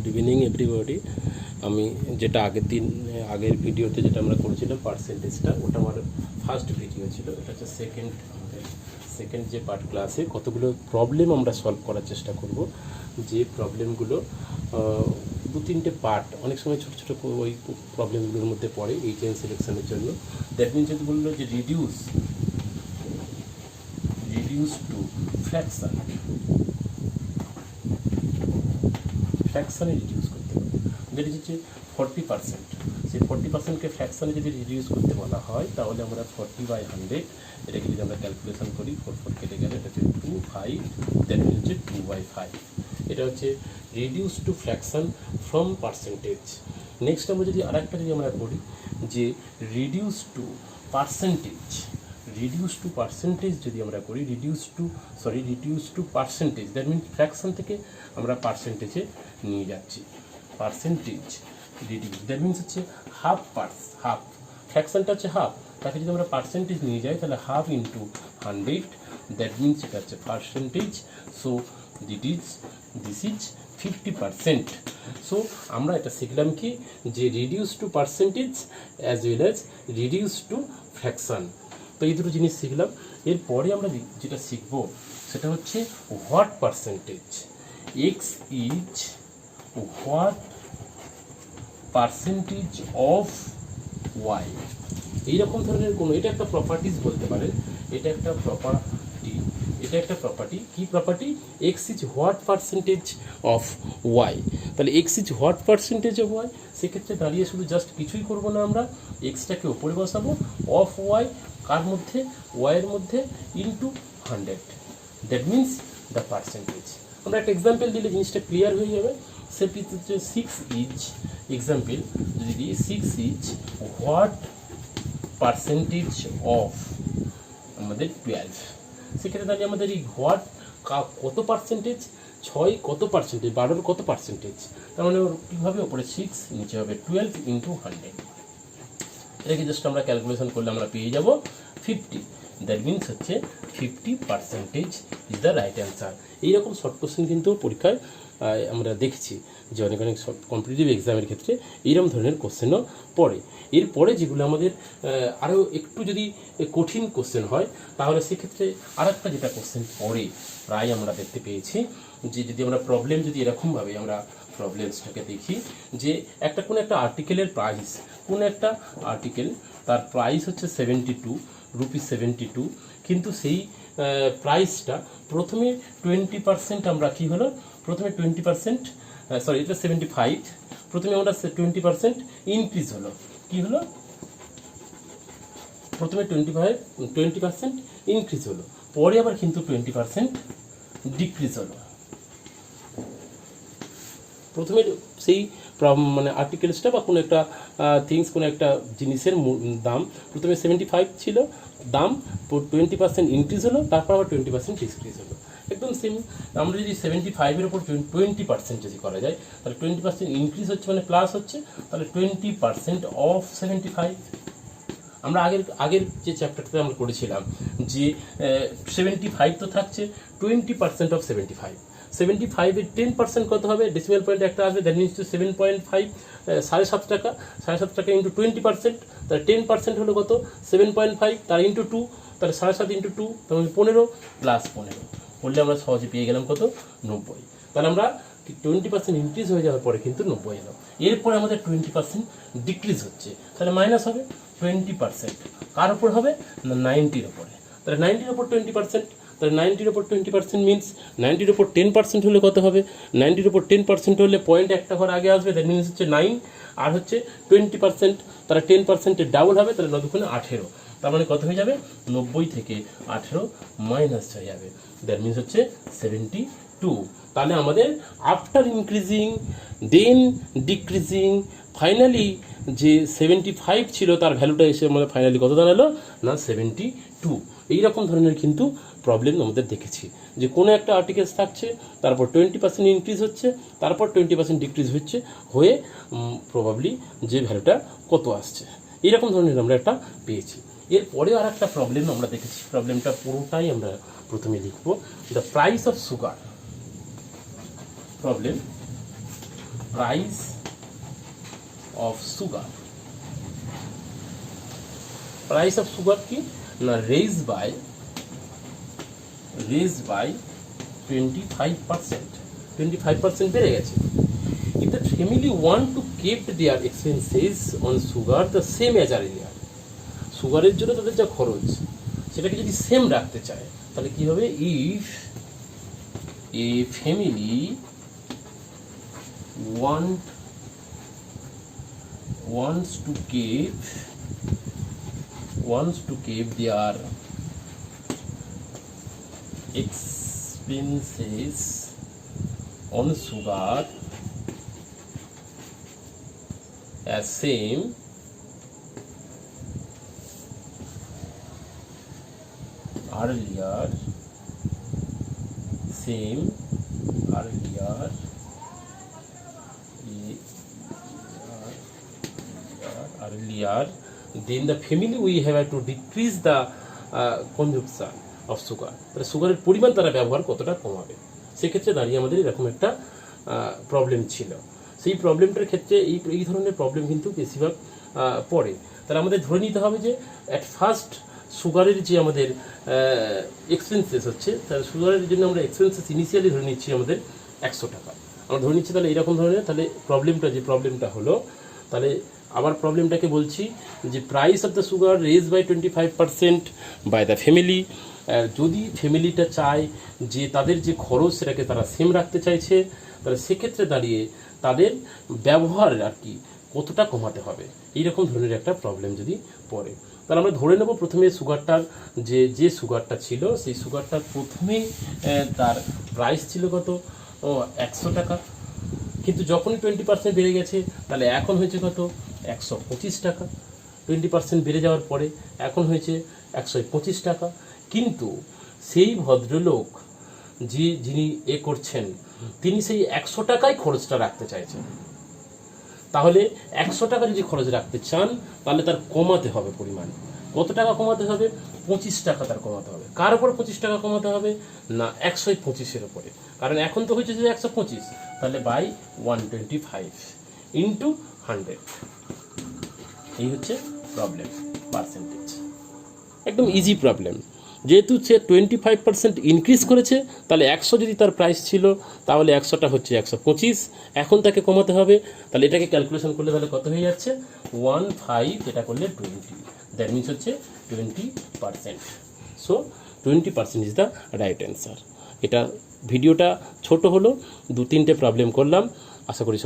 Good evening everybody. আমি যেটা আগের ভিডিওতে যেটা আমরা করেছিলাম পার্সেন্টেজটা, ওটা আমার ফার্স্ট ভিডিও ছিল। এটা হচ্ছে সেকেন্ড যে পার্ট ক্লাসে কতগুলো প্রবলেম আমরা সলভ করার চেষ্টা করব। যে প্রবলেমগুলো দু তিনটে পার্ট, অনেক সময় ছোটো ছোটো ওই প্রবলেমগুলোর মধ্যে পড়ে এই চেন সিলেকশনের জন্য। দ্যাট মিনস যদি বললো যে রিডিউস টু ফ্র্যাকশানে রিডিউস করতে হবে। যেটি হচ্ছে 40%, সেই 40%কে ফ্র্যাকশানে যদি রিডিউস করতে বলা হয় তাহলে আমরা 40/100, এটাকে যদি আমরা ক্যালকুলেশন করি 4 কেটে গেলে এটা হচ্ছে 25, দ্যাট মিনস হচ্ছে 2/5। এটা হচ্ছে reduce to fraction from percentage. Next আমরা যদি আরেকটা যদি আমরা করি যে রিডিউস টু পার্সেন্টেজ যদি আমরা করি, reduce to percentage, that means fraction থেকে আমরা পার্সেন্টেজে নিয়ে যাচ্ছি। পার্সেন্টেজ রিডিউস, দ্যাট মিনস হচ্ছে হাফ ফ্র্যাকশনটা হচ্ছে হাফ, তাকে যদি আমরা পার্সেন্টেজ নিয়ে যাই তাহলে হাফ ইন্টু 100, দ্যাট মিনস এটা হচ্ছে percentage. So this is 50%। So আমরা এটা শিখলাম কি যে reduce to percentage as well as reduce to fraction. তো এই দুটো জিনিস শিখলাম। এরপরে আমরা যেটা শিখব সেটা হচ্ছে what percentage. X is what percentage of Y. এইরকম ধরনের কোনো, এটা একটা প্রপার্টিজ বলতে পারেন, এটা একটা প্রপার্টি। কি property? X is what percentage of Y. তাহলে X is what percentage of Y, সেক্ষেত্রে দাঁড়িয়ে শুধু জাস্ট কিছুই করবো না, আমরা এক্সটাকে ওপরে বসাবো, অফ ওয়াই কার মধ্যে? ওয়াইয়ের মধ্যে, into 100, that means the percentage. আমরা একটা এক্সাম্পল দিলে জিনিসটা ক্লিয়ার হয়ে যাবে। সেটি হচ্ছে 6 ইজ, এক্সাম্পল যদি দিই 6 ইজ হোয়াট পার্সেন্টেজ অফ আমাদের 12। সেক্ষেত্রে তাহলে আমাদের এই হোয়াট কত পার্সেন্টেজ, 6 কত পার্সেন্টেজ, 12 কত পার্সেন্টেজ, তার মানে কীভাবে ওপরে 6 নিচে হবে 12 ইন্টু 100। এটাকে জাস্ট আমরা ক্যালকুলেশন করলে আমরা পেয়ে যাব 50, দ্যাট মিনস হচ্ছে 50% ইজ দ্য রাইট অ্যান্সার। এইরকম শর্ট কোশ্চেন কিন্তু পরীক্ষায় আমরা দেখছি যে অনেক কম্পিটিটিভ এক্সামের ক্ষেত্রে এইরকম ধরনের কোশ্চেনও পড়ে। এরপরে যেগুলো আমাদের আরও একটু যদি কঠিন কোশ্চেন হয় তাহলে সেক্ষেত্রে আরেকটা যেটা কোশ্চেন পড়ে প্রায় আমরা দেখতে পেয়েছি যে যদি আমরা প্রবলেম যদি এরকমভাবে আমরা প্রবলেমসটাকে দেখি যে কোনো একটা আর্টিকেলের প্রাইস, কোনো একটা আর্টিকেল তার প্রাইস হচ্ছে 72 রুপিস 72, কিন্তু সেই প্রাইসটা প্রথমে 20% আমরা কি হলো, প্রথমে 20%, এটা 75, প্রথমে আমরা 20% ইনক্রিজ হলো, কি হলো, প্রথমে 20% ইনক্রিজ হলো, পরে আবার কিন্তু 20% ডিক্রিজ হলো। প্রথমে সেই আর্টিকেলসটা বা কোনো একটা কোনো একটা জিনিসের দাম প্রথমে 75 ছিল, দাম 20% ইনক্রিজ হলো, তারপর আবার 20% ডিক্রিজ হলো। একদম সেম। আমরা যদি 75-এর উপর 20% যদি করা যায় তাহলে 20% ইনক্রিজ হচ্ছে মানে প্লাস হচ্ছে, তাহলে 20% অফ 75। আমরা আগের যে চ্যাপ্টারটাতে আমরা করেছিলাম যে 75 তো থাকছে, 20% অফ 75, 75-এর 10% কত হবে, ডেসিমাল পয়েন্ট একটা আসবে, দ্যাট মিনস টু 7.5, 7.5 টাকা, 7.5 টাকা ইন্টু 20%, তাহলে 10% হলো কত, 7.5, তার ইন্টু 2, তাহলে 7.5 ইন্টু 2 তার মানে 15 প্লাস 15 করলে আমরা সহজে পেয়ে গেলাম কত, 90। তাহলে আমরা 20% ইনক্রিজ হয়ে যাওয়ার পরে কিন্তু 90 এলো। এরপরে আমাদের 20% ডিক্রিজ হচ্ছে, তাহলে মাইনাস হবে 20%, কার উপর হবে না 90-র উপরে, তাহলে 90-র উপর 20%, তাহলে 90-র উপর 20% মিনস 90-র উপর 10% হলে কত হবে, 90-র উপর 10% হলে পয়েন্ট একটা ঘর আগে আসবে, দ্যাট মিনস হচ্ছে 9, আর হচ্ছে 20%, তাহলে 10%-এর ডাবল হবে, তাহলে 9 × 18, তার মানে কত হয়ে যাবে, 90 থেকে 18 মাইনাস হয়ে যাবে, দ্যাট মিনস হচ্ছে 72। তাহলে আমাদের আফটার ইনক্রিজিং দেন ডিক্রিজিং ফাইনালি যে 75 ছিল তার ভ্যালুটা এসে আমাদের ফাইনালি কত দাঁড়ালো না 72। এইরকম ধরনের কিন্তু প্রবলেম আমাদের দেখেছি যে কোনো একটা আর্টিকেলস থাকছে, তারপর 20% ইনক্রিজ হচ্ছে, তারপর 20% ডিক্রিজ হচ্ছে, হয়ে প্রবাবলি যে ভ্যালুটা কত আসছে, এইরকম ধরনের আমরা একটা পেয়েছি। এরপরেও আর একটা প্রবলেম আমরা দেখেছি, প্রবলেমটা পুরোটাই আমরা প্রথমে লিখব, the price of sugar. Problem, price of sugar, price of sugar কি না রেজ বাই 25%, 25% বেড়ে গেছে। If the family want to keep their expenses on sugar the same as earlier, সুগারের জন্য তাদের যা খরচ সেটাকে যদি সেম রাখতে চায় তাহলে কি হবে, if A family wants to keep their expenses on sugar as same earlier then the family we have to decrease the consumption of sugar, তাহলে সুগারের পরিমাণ তারা ব্যবহার কতটা কমাবে। সেক্ষেত্রে দাঁড়িয়ে আমাদের এরকম একটা প্রবলেম ছিল। সেই প্রবলেমটার ক্ষেত্রে এই ধরনের প্রবলেম কিন্তু বেশিরভাগ পড়ে। তাহলে আমাদের ধরে নিতে হবে যে অ্যাট ফার্স্ট সুগারের যে আমাদের এক্সপেন্সেস হচ্ছে, তাহলে সুগারের জন্য আমরা এক্সপেন্সেস ইনিশিয়ালি ধরে নিচ্ছি আমাদের 100 টাকা আমরা ধরে নিচ্ছি। তাহলে এরকম ধরনের তাহলে প্রবলেমটা হলো, তাহলে আবার প্রবলেমটাকে বলছি যে price of the sugar raise by 25% by the family. যদি ফ্যামিলিটা চায় যে তাদের যে খরচ সেটাকে তারা সেম রাখতে চাইছে, তাহলে সেক্ষেত্রে দাঁড়িয়ে তাদের ব্যবহার আর কি কতটা কমাতে হবে, এইরকম ধরনের একটা প্রবলেম যদি পড়ে। তাহলে আমরা ধরে নেব প্রথমে সুগারটার যে সুগারটা ছিল সেই সুগারটার প্রথমে তার প্রাইস ছিল কত 100 টাকা, কিন্তু যখনই 20% বেড়ে গেছে তাহলে এখন হয়েছে কত 125 টাকা। 20% বেড়ে যাওয়ার পরে এখন হয়েছে 125 টাকা। কিন্তু সেই ভদ্রলোক যিনি করছেন তিনি সেই 100 টাকায় খরচটা রাখতে চাইছেন। তাহলে 100 টাকা যদি খরচ রাখতে চান তাহলে তার কমাতে হবে পরিমাণ। কত টাকা কমাতে হবে? 25 টাকা তার কমাতে হবে। কার উপর 25 টাকা কমাতে হবে? না 125-এর উপরে, কারণ এখন তো হয়েছে যে 125, তাহলে বাই 125 ইন্টু 100। এই হচ্ছে প্রবলেম পার্সেন্টেজ, একদম ইজি প্রবলেম। যেহেতু সে 25% ইনক্রিজ করেছে, তাহলে 100 যদি তার প্রাইস ছিল তাহলে 100টা হচ্ছে 125, এখন তাকে কমাতে হবে। তাহলে এটাকে ক্যালকুলেশন করলে তাহলে কত হয়ে যাচ্ছে 15, এটা করলে 20, দ্যাট মিনস হচ্ছে 20%। So 20% is the right answer. এটা ভিডিওটা ছোট হলো, 2-3টে প্রবলেম করলাম, আশা করি সব